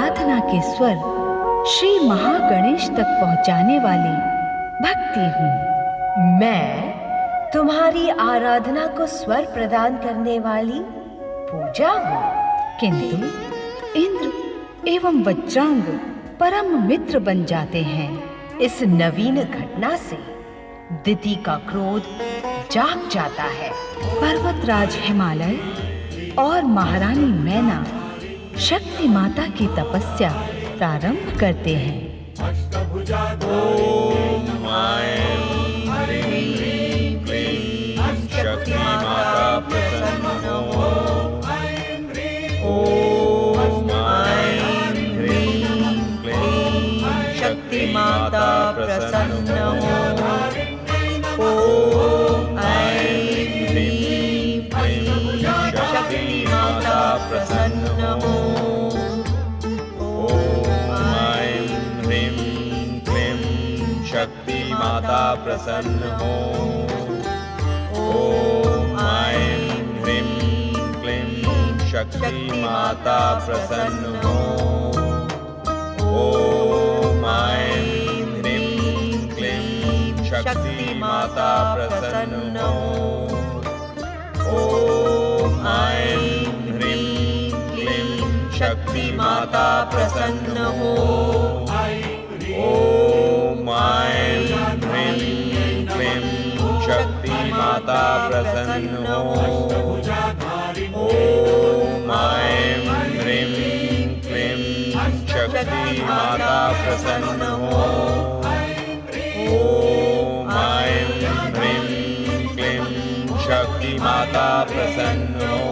आराधना के स्वर श्री महागणेश तक पहुंचाने वाली भक्ति हूँ। मैं तुम्हारी आराधना को स्वर प्रदान करने वाली पूजा हूँ। किंतु इंद्र एवं वज्रांग परम मित्र बन जाते हैं। इस नवीन घटना से दिति का क्रोध जाग जाता है। पर्वतराज हिमालय और महारानी मैना शक्ति माता की तपस्या प्रारंभ करते हैं। ओम ऐं ह्रीं क्लीं शक्ति माता प्रसन्न हो। ओम ऐं ह्रीं क्लीं शक्ति माता प्रसन्न हो। ओम ऐं ह्रीं क्लीं शक्ति माता प्रसन्न हो। शक्ति माता प्रसन्न हो। ओम ऐं ह्रीं क्लीं शक्ति माता प्रसन्न हो। ओम ऐं ह्रीं क्लीं शक्ति माता प्रसन्न हो। ओम ऐं ह्रीं क्लीं शक्ति माता प्रसन्न हो। ओम ऐं ह्रीं क्लीं शक्ति माता प्रसन्न हो। ओम ऐं ह्रीं क्लीं शक्ति माता प्रसन्न हो। ओम ऐं ह्रीं क्लीं शक्ति माता प्रसन्न हो।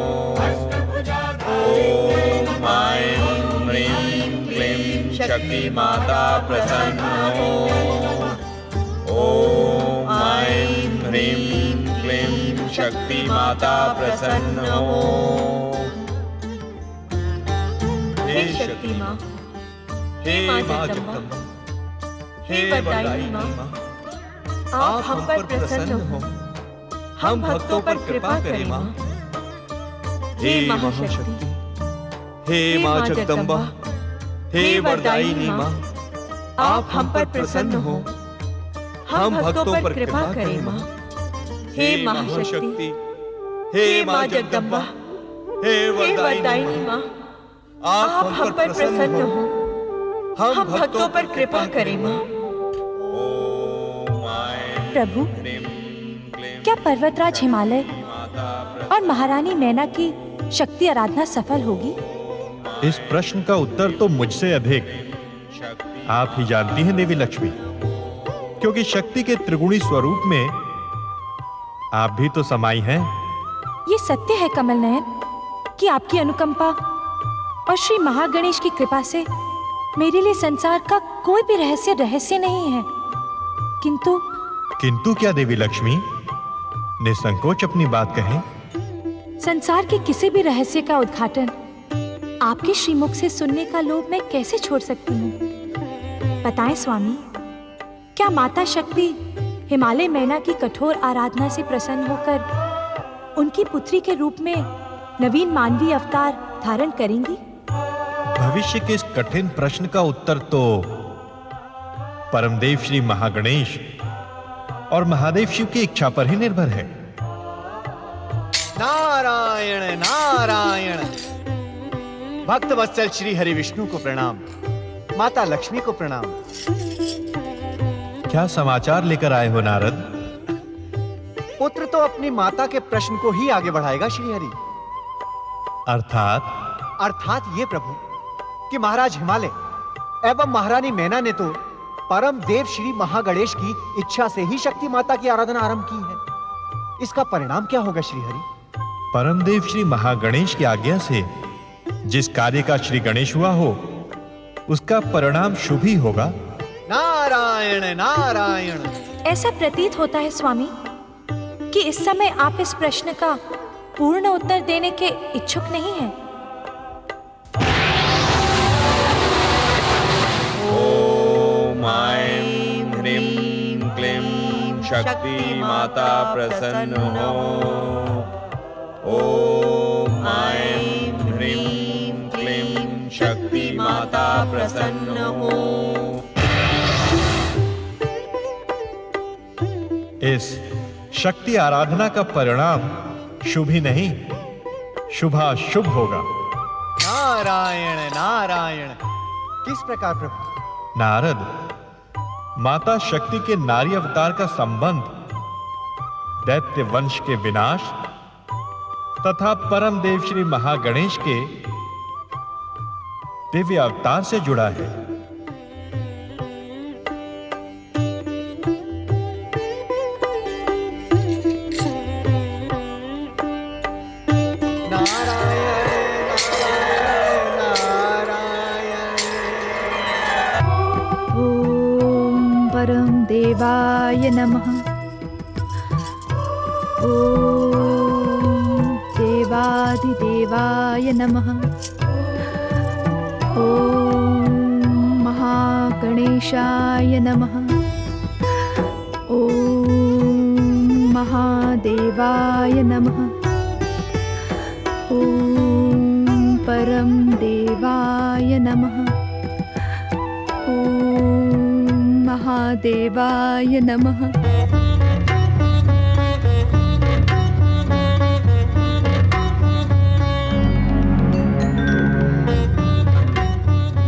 ओम ऐं ह्रीं क्लीं शक्ति माता प्रसन्न हो। ओम ऐं ह्रीं क्लीं शक्ति माता प्रसन्न हो। हे शक्ति माँ, हे माँ जगदम्बा, हे वरदायिनी माँ, आप हम पर प्रसन्न हो। हम भक्तों पर कृपा करें माँ। हे महाशक्ति, हे माँ जगदम्बा, हे वरदायिनी माँ, आप हम पर प्रसन्न हो। हम भक्तों पर कृपा करें माँ। हे महाशक्ति, हे माँ जगदम्बा, हे वरदायिनी माँ, आप हम पर प्रसन्न हो। हम भक्तों पर कृपा करें माँ। प्रभु, क्या पर्वतराज हिमालय और महारानी मैना की शक्ति आराधना सफल होगी? इस प्रश्न का उत्तर तो मुझसे अधिक आप ही जानती हैं देवी लक्ष्मी, क्योंकि शक्ति के त्रिगुणी स्वरूप में आप भी तो समाई हैं। ये सत्य है कमल नयन कि आपकी अनुकंपा और श्री महागणेश की कृपा से मेरे लिए संसार का कोई भी रहस्य नहीं है। किंतु क्या देवी लक्ष्मी? निसंकोच अपनी बात कहें। संसार के किसी भी रहस्य का उद्घाटन आपके श्रीमुख से सुनने का लोभ मैं कैसे छोड़ सकती हूँ? बताएं स्वामी, क्या माता शक्ति हिमालय मैना की कठोर आराधना से प्रसन्न होकर उनकी पुत्री के रूप में नवीन मानवीय अवतार धारण करेंगी? भविष्य के इस कठिन प्रश्न का उत्तर तो परमदेव श्री महागणेश और महादेव शिव की इच्छा पर ही निर्भर है। नारायण नारायण। भक्त वत्सल श्री हरि विष्णु को प्रणाम, माता लक्ष्मी को प्रणाम। क्या समाचार लेकर आए हो नारद? पुत्र तो अपनी माता के प्रश्न को ही आगे बढ़ाएगा श्री हरि। अर्थात ये प्रभु कि महाराज हिमालय एवं महारानी मैना ने तो परम देव श्री महागणेश की इच्छा से ही शक्ति माता की आराधना आरंभ की है। इसका परिणाम क्या होगा श्री हरि? परमदेव श्री महागणेश की आज्ञा से जिस कार्य का श्री गणेश हुआ हो उसका परिणाम शुभ ही होगा। नारायण नारायण। ऐसा प्रतीत होता है स्वामी कि इस समय आप इस प्रश्न का पूर्ण उत्तर देने के इच्छुक नहीं हैं। ओम ऐं ह्रीं क्लीं शक्ति माता प्रसन्न हो। ओम ऐं ह्रीं क्लीं शक्ति माता प्रसन्न हो। इस शक्ति आराधना का परिणाम शुभ ही नहीं, शुभाशुभ होगा। नारायण नारायण। किस प्रकार प्रभु? नारद, माता शक्ति के नारी अवतार का संबंध दैत्य वंश के विनाश तथा परम देव श्री महागणेश के दिव्य अवतार से जुड़ा है। ॐ परम देवाय नमः। ॐ देवाधिदेवाय नमः। ॐ महागणेशाय नमः। ॐ महादेवाय नमः। ॐ परम देवाय नमः। ॐ महादेवाय नमः।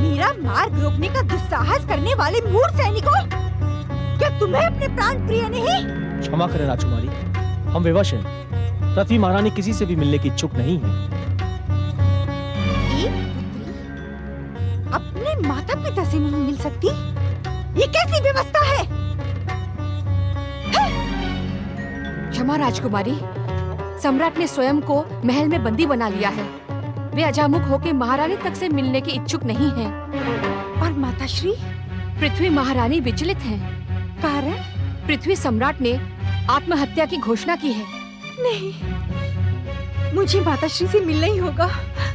मेरा मार्ग रोकने का दुस्साहस करने वाले मूर्ख सैनिकों, क्या तुम्हें अपने प्राण प्रिय नहीं? क्षमा करें राजकुमारी, हम विवश हैं। पृथ्वी महारानी किसी से भी मिलने की इच्छुक नहीं है। एक पुत्री अपने माता पिता से नहीं मिल सकती? ये कैसी व्यवस्था है? क्षमा राजकुमारी, सम्राट ने स्वयं को महल में बंदी बना लिया है। वे अजामुख होकर महारानी तक से मिलने के इच्छुक नहीं हैं। और माताश्री? पृथ्वी महारानी विचलित हैं। कारण? पृथ्वी सम्राट ने आत्महत्या की घोषणा की है। नहीं, मुझे माताश्री से मिलना ही होगा।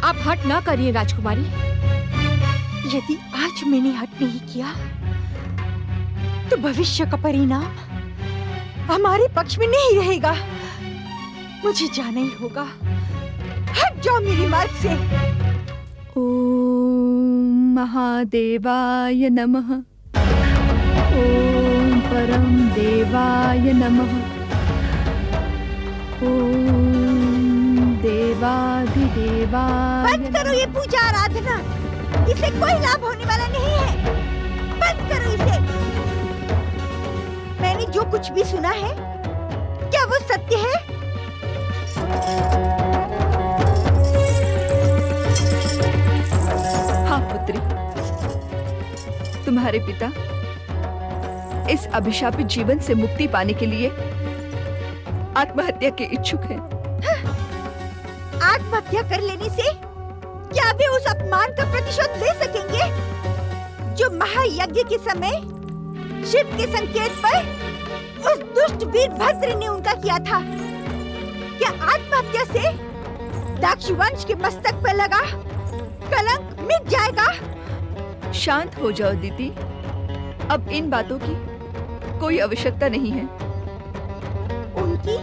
आप हट ना करिए राजकुमारी। यदि आज मैंने हट नहीं किया तो भविष्य का परिणाम हमारे पक्ष में नहीं रहेगा। मुझे जाना ही होगा। हट जाओ मेरे मार्ग से। ॐ महादेवाय नमः। ॐ परम देवाय नमः। ॐ देवाधिदेवाय बंद करो ये पूजा आराधना, इसे कोई लाभ होने वाला नहीं है। बंद करो इसे। मैंने जो कुछ भी सुना है, क्या वो सत्य है? हाँ पुत्री, तुम्हारे पिता इस अभिशापित जीवन से मुक्ति पाने के लिए आत्महत्या के इच्छुक हैं। आत्महत्या कर लेने से क्या वे उस अपमान का प्रतिशोध ले सकेंगे जो महायज्ञ के समय शिव के संकेत पर उस दुष्ट वीरभद्र ने उनका किया था? क्या आत्महत्या से दक्ष वंश के मस्तक पर लगा कलंक मिट जाएगा? शांत हो जाओ दीदी, अब इन बातों की कोई आवश्यकता नहीं है। उनकी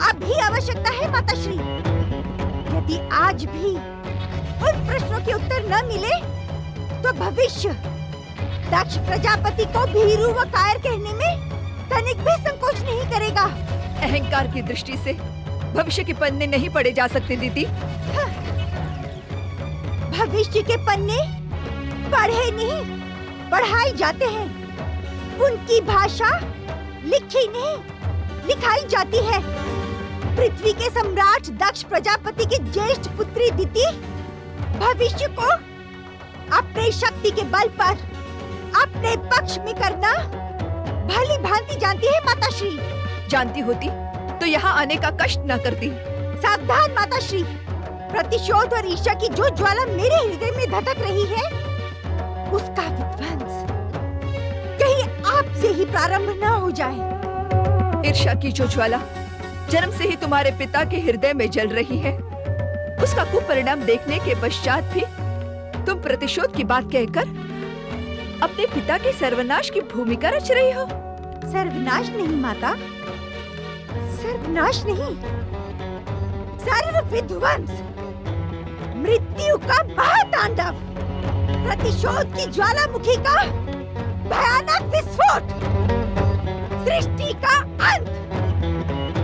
अभी आवश्यकता है माताश्री। यदि आज भी उन प्रश्नों के उत्तर न मिले तो भविष्य दक्ष प्रजापति को भीरू व कायर कहने में तनिक भी संकोच नहीं करेगा। अहंकार की दृष्टि से भविष्य के पन्ने नहीं पढ़े जा सकते दीदी। भविष्य के पन्ने पढ़े नहीं, पढ़ाई जाते हैं। उनकी भाषा लिखी नहीं, लिखाई जाती है। पृथ्वी के सम्राट दक्ष प्रजापति की ज्येष्ठ पुत्री दिति भविष्य को अपने शक्ति के बल पर अपने पक्ष में करना भली भांति जानती है माताश्री। जानती होती तो यहाँ आने का कष्ट न करती। सावधान माताश्री, प्रतिशोध और ईर्ष्या की जो ज्वाला मेरे हृदय में धधक रही है, उसका विध्वंस कहीं आपसे ही प्रारंभ न हो जाए। ईर्ष्या की जो ज्वाला जन्म से ही तुम्हारे पिता के हृदय में जल रही है, उसका कुपरिणाम देखने के पश्चात भी तुम प्रतिशोध की बात कहकर अपने पिता के सर्वनाश की भूमिका रच रही हो। सर्वनाश नहीं माता, सर्वनाश नहीं, सर्व विध्वंस, मृत्यु का महातांडव। प्रतिशोध की ज्वालामुखी का भयानक विस्फोट, सृष्टि का अंत,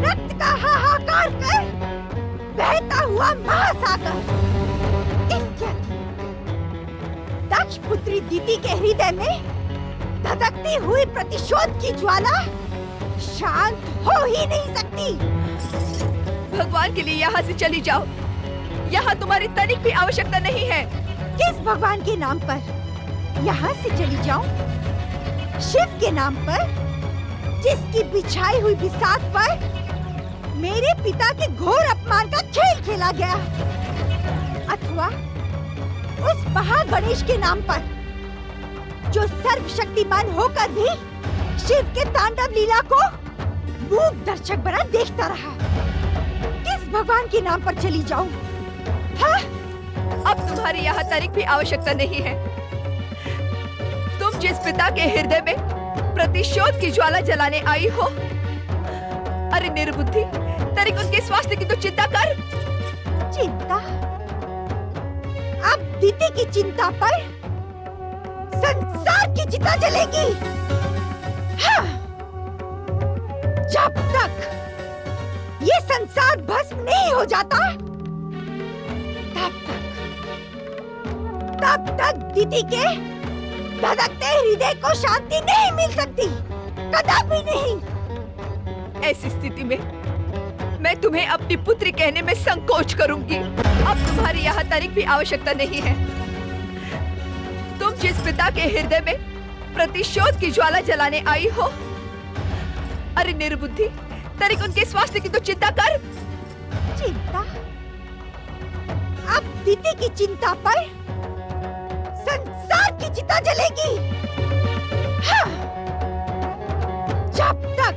रक्त का हाहाकार कर बहता हुआ महासागर। इसके अतिरिक्त दक्ष पुत्री दिति के हृदय में धधकती हुई प्रतिशोध की ज्वाला शांत हो ही नहीं सकती। भगवान के लिए यहाँ से चली जाओ। यहाँ तुम्हारी तनिक भी आवश्यकता नहीं है। किस भगवान के नाम पर यहाँ से चली जाऊं? शिव के नाम पर, जिसकी बिछाई हुई बिसात पर मेरे पिता के घोर अपमान का खेल खेला गया, अथवा उस महागणेश के नाम पर, जो सर्वशक्तिमान होकर भी शिव के तांडव लीला को मूक दर्शक बना देखता रहा। किस भगवान के नाम पर चली जाऊं? हाँ? अब तुम्हारी यहाँ तनिक भी आवश्यकता नहीं है। तुम जिस पिता के हृदय में प्रतिशोध की ज्वाला जलाने आई हो, अरे निर्बुद्धि, तनिक उनके स्वास्थ्य की तो चिंता कर। चिंता? अब दिति की चिंता पर संसार की चिता जलेगी। हाँ। जब तक ये संसार भस्म नहीं हो जाता, तब तक दिति के धधकते हृदय को शांति नहीं मिल सकती, कदापि नहीं। ऐसी स्थिति में मैं तुम्हें अपनी पुत्री कहने में संकोच करूंगी। अब तुम्हारी यहाँ तनिक भी आवश्यकता नहीं है। तुम जिस पिता के हृदय में प्रतिशोध की ज्वाला जलाने आई हो, अरे निर्बुद्धि, तनिक उनके स्वास्थ्य की तो चिंता कर। चिंता? अब दिति की चिंता पर संसार की चिता जलेगी। हाँ। जब तक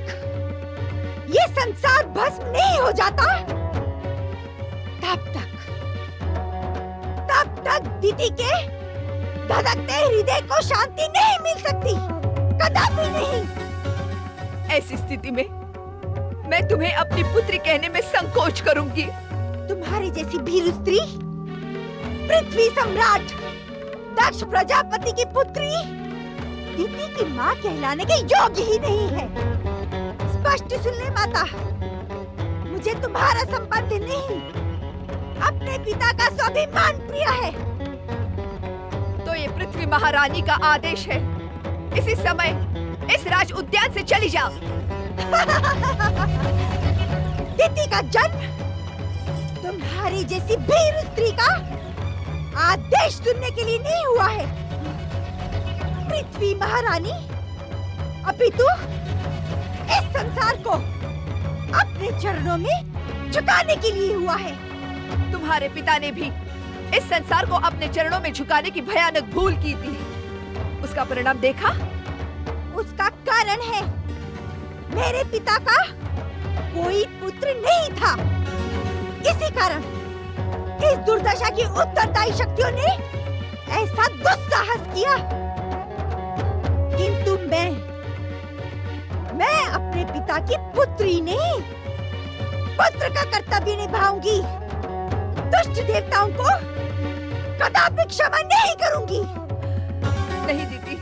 ये संसार भस्म नहीं हो जाता, तब तक दिति के धधकते हृदय को शांति नहीं मिल सकती, कदापि नहीं। ऐसी स्थिति में मैं तुम्हें अपनी पुत्री कहने में संकोच करूंगी। तुम्हारी जैसी भीरू स्त्री, पृथ्वी सम्राट दक्ष प्रजापति की पुत्री, दिति की माँ कहलाने के योग्य ही नहीं है। स्पष्ट सुन ले माता, मुझे तुम्हारा संबंध नहीं, अपने पिता का स्वाभिमान प्रिय है। तो ये पृथ्वी महारानी का आदेश है, इसी समय इस राज उद्यान से चली जाओ। दिति का जन्म तुम्हारी जैसी भीरू स्त्री का आदेश सुनने के लिए नहीं हुआ है, पृथ्वी महारानी, अपितु इस संसार को अपने चरणों में झुकाने के लिए हुआ है। तुम्हारे पिता ने भी इस संसार को अपने चरणों में झुकाने की भयानक भूल की थी। उसका परिणाम देखा? उसका कारण है, मेरे पिता का कोई पुत्र नहीं था। इसी कारण इस दुर्दशा की उत्तरदायी शक्तियों ने ऐसा दुस्साहस किया। किंतु मैं अपने पिता की पुत्री नहीं, पुत्र का कर्तव्य निभाऊंगी। दुष्ट देवताओं को कदापि क्षमा नहीं करूंगी। नहीं दीदी,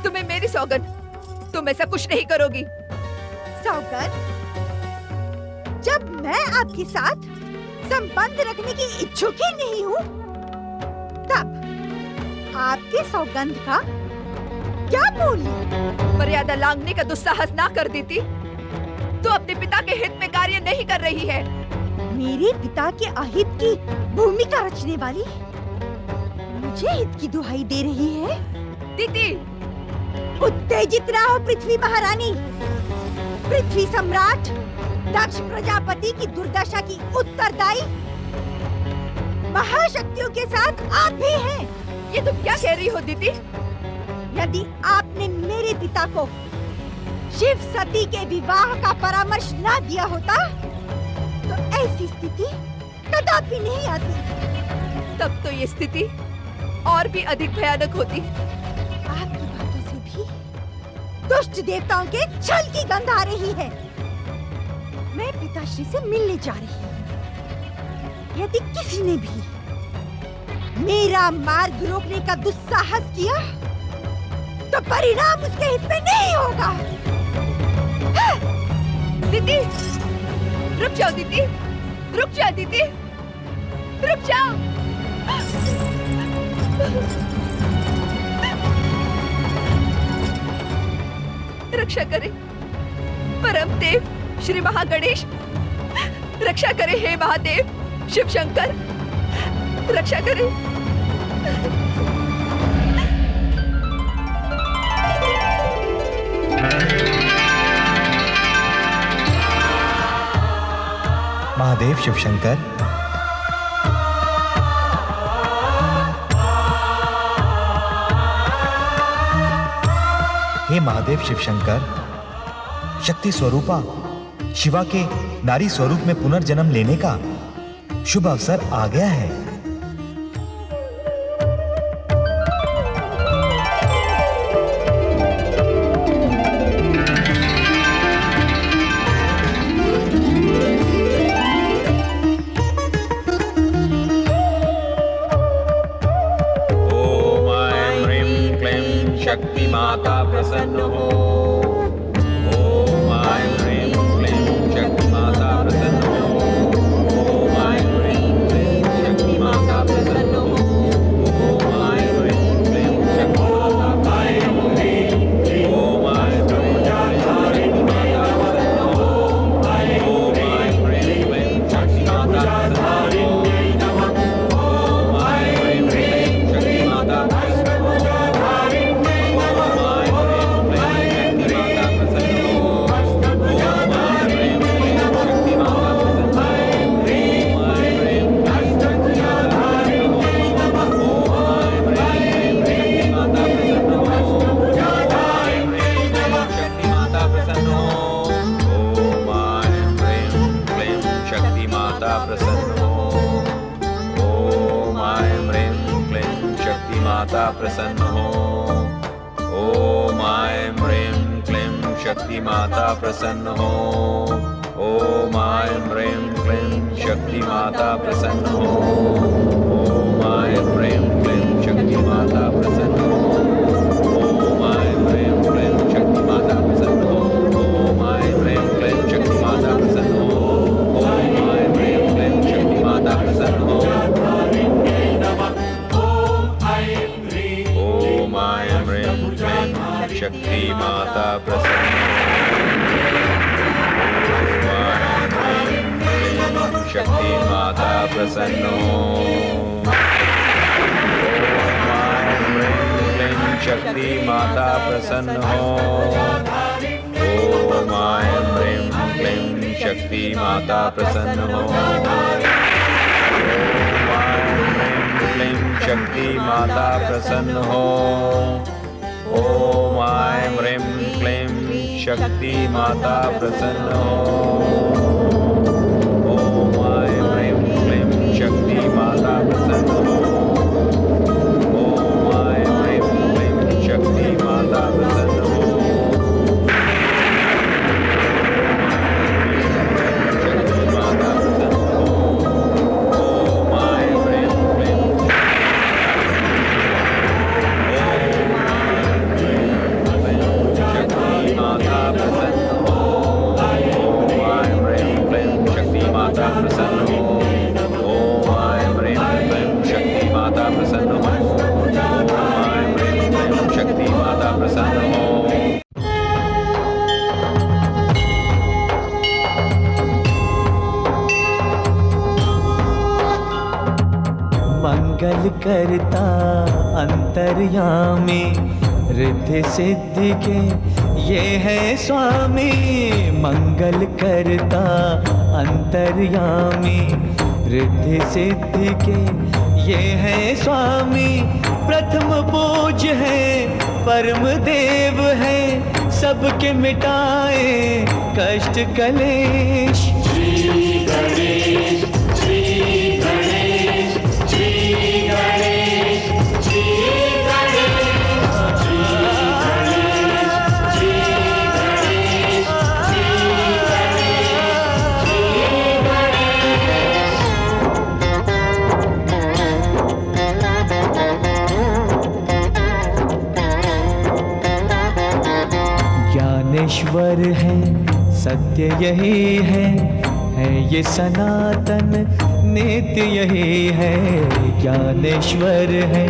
तुम्हें मेरी सौगंध, तुम ऐसा कुछ नहीं करोगी। सौगंध? जब मैं आपके साथ संबंध रखने की इच्छुक ही नहीं हूँ, तब आपके सौगंध का क्या मूल्य? मर्यादा लांघने का दुस्साहस ना कर देती तो अपने पिता के हित में कार्य नहीं कर रही है। मेरे पिता के अहित की भूमिका रचने वाली मुझे हित की दुहाई दे रही है। दीदी, उत्तेजित ना हो पृथ्वी महारानी। पृथ्वी सम्राट दक्ष प्रजापति की दुर्दशा की उत्तरदायी महाशक्तियों के साथ आप भी हैं। ये तुम क्या कह रही हो दीदी? यदि आपने मेरे पिता को शिव सती के विवाह का परामर्श ना दिया होता, तो ऐसी स्थिति कदापि नहीं आती। तब तो ये स्थिति और भी अधिक भयानक होती। आपकी बातों से भी दुष्ट देवताओं के छल की गंध आ रही है। मैं पिताश्री से मिलने जा रही हूँ। यदि किसी ने भी मेरा मार्ग रोकने का दुस्साहस किया तो परिणाम उसके हित में नहीं होगा। दीदी, रुक जाओ दीदी, रुक जाओ दीदी, रुक जाओ। रक्षा करे परम देव श्री महागणेश, रक्षा करे हे महादेव शिव शंकर, रक्षा करे। महादेव शिव शंकर, हे महादेव शिव शंकर, शक्ति स्वरूपा शिवा के नारी स्वरूप में पुनर्जन्म लेने का शुभ अवसर आ गया है। शक्ति माता प्रसन्न हो। ओम ऐं ह्रीं क्लीं शक्ति माता प्रसन्न हो। ओम ऐं ह्रीं क्लीं शक्ति माता प्रसन्न हो। ओम ऐं ह्रीं क्लीं शक्ति माता प्रसन्न हो। ओम ऐं ह्रीं क्लीं शक्ति माता प्रसन्न हो। ओम ऐं ह्रीं क्लीं शक्ति माता प्रसन्न हो। ओम ऐं ह्रीं क्लीं शक्ति माता प्रसन्न हो। प्रसन्न हो। ओम ऐं ह्रीं क्लीं शक्ति माता प्रसन्न हो। ओम ऐं ह्रीं क्लीं शक्ति माता प्रसन्न हो। ओम ऐं ह्रीं क्लीं शक्ति माता प्रसन्न हो। ओम ऐं ह्रीं क्लीं शक्ति माता प्रसन्न हो। ओम ऐं ह्रीं क्लीं शक्ति माता प्रसन्न हो। ओम ऐं ह्रीं क्लीं शक्ति माता प्रसन्न हो। ओम ऐं ह्रीं क्लीं शक्ति माता प्रसन्न शक्ति माता प्रसन्न हो। शक्ति माता प्रसन्न हो। ओम ऐं ह्रीं क्लीं शक्ति माता प्रसन्न हो। शक्ति माता प्रसन्न हो। ओम ऐं ह्रीं क्लीं शक्ति माता प्रसन्न हो। ओम ऐं ह्रीं क्लीं शक्ति माता प्रसन्न हो। ओम ऐं ह्रीं क्लीं शक्ति माता प्रसन्न हो। मंगल करता अंतर्यामी, रिद्धि सिद्धि के ये है स्वामी। मंगल करता अंतर्यामी, रिद्धि सिद्धि के ये है स्वामी। प्रथम पूज्य है, परम देव है, सबके मिटाए कष्ट कलेश। श्री गणेश, श्री गणेश, श्री गणेश, श्री गणेश, श्री गणेश, श्री गणेश, श्री गणेश, श्री गणेश। ज्ञानेश्वर है, सत्य यही है ये सनातन नित्य यही है। ज्ञानेश्वर है,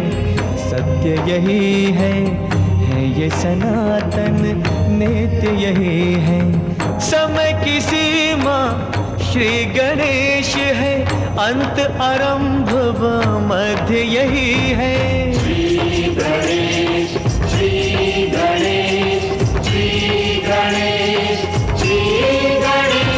सत्य यही है ये सनातन नित्य यही है। समय की सीमा श्री गणेश है, अंत आरंभ व मध्य यही है। श्री गणेश, श्री गणेश, श्री गणेश, श्री गणेश,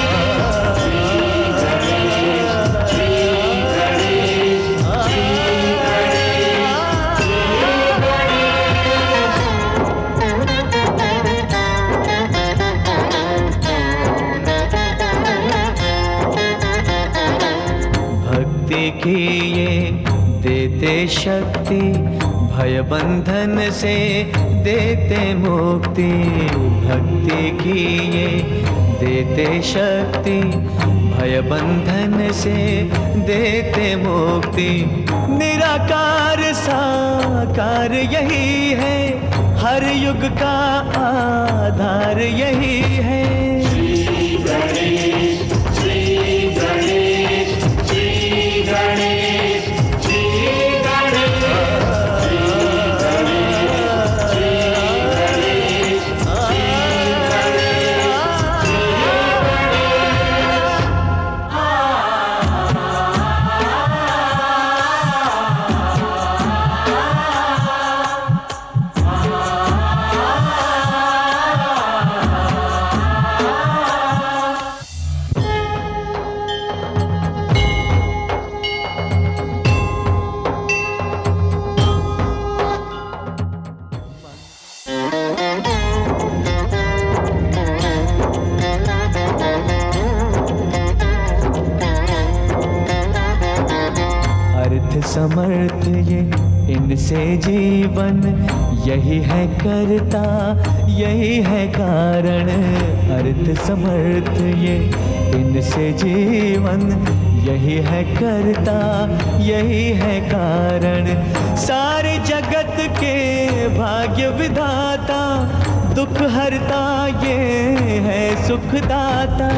की ये देते शक्ति, भय बंधन से देते मुक्ति। भक्ति की ये देते शक्ति, भय बंधन से देते मुक्ति। निराकार साकार यही है, हर युग का आधार यही है। श्री गणेश, श्री गणेश, श्री गणेश, श्री गणेश, श्री गणेश, श्री गणेश, समर्थ ये इनसे जीवन, यही है करता यही है कारण। अर्थ समर्थ ये इनसे जीवन, यही है करता यही है कारण। सारे जगत के भाग्य विधाता, दुख हरता ये है सुखदाता।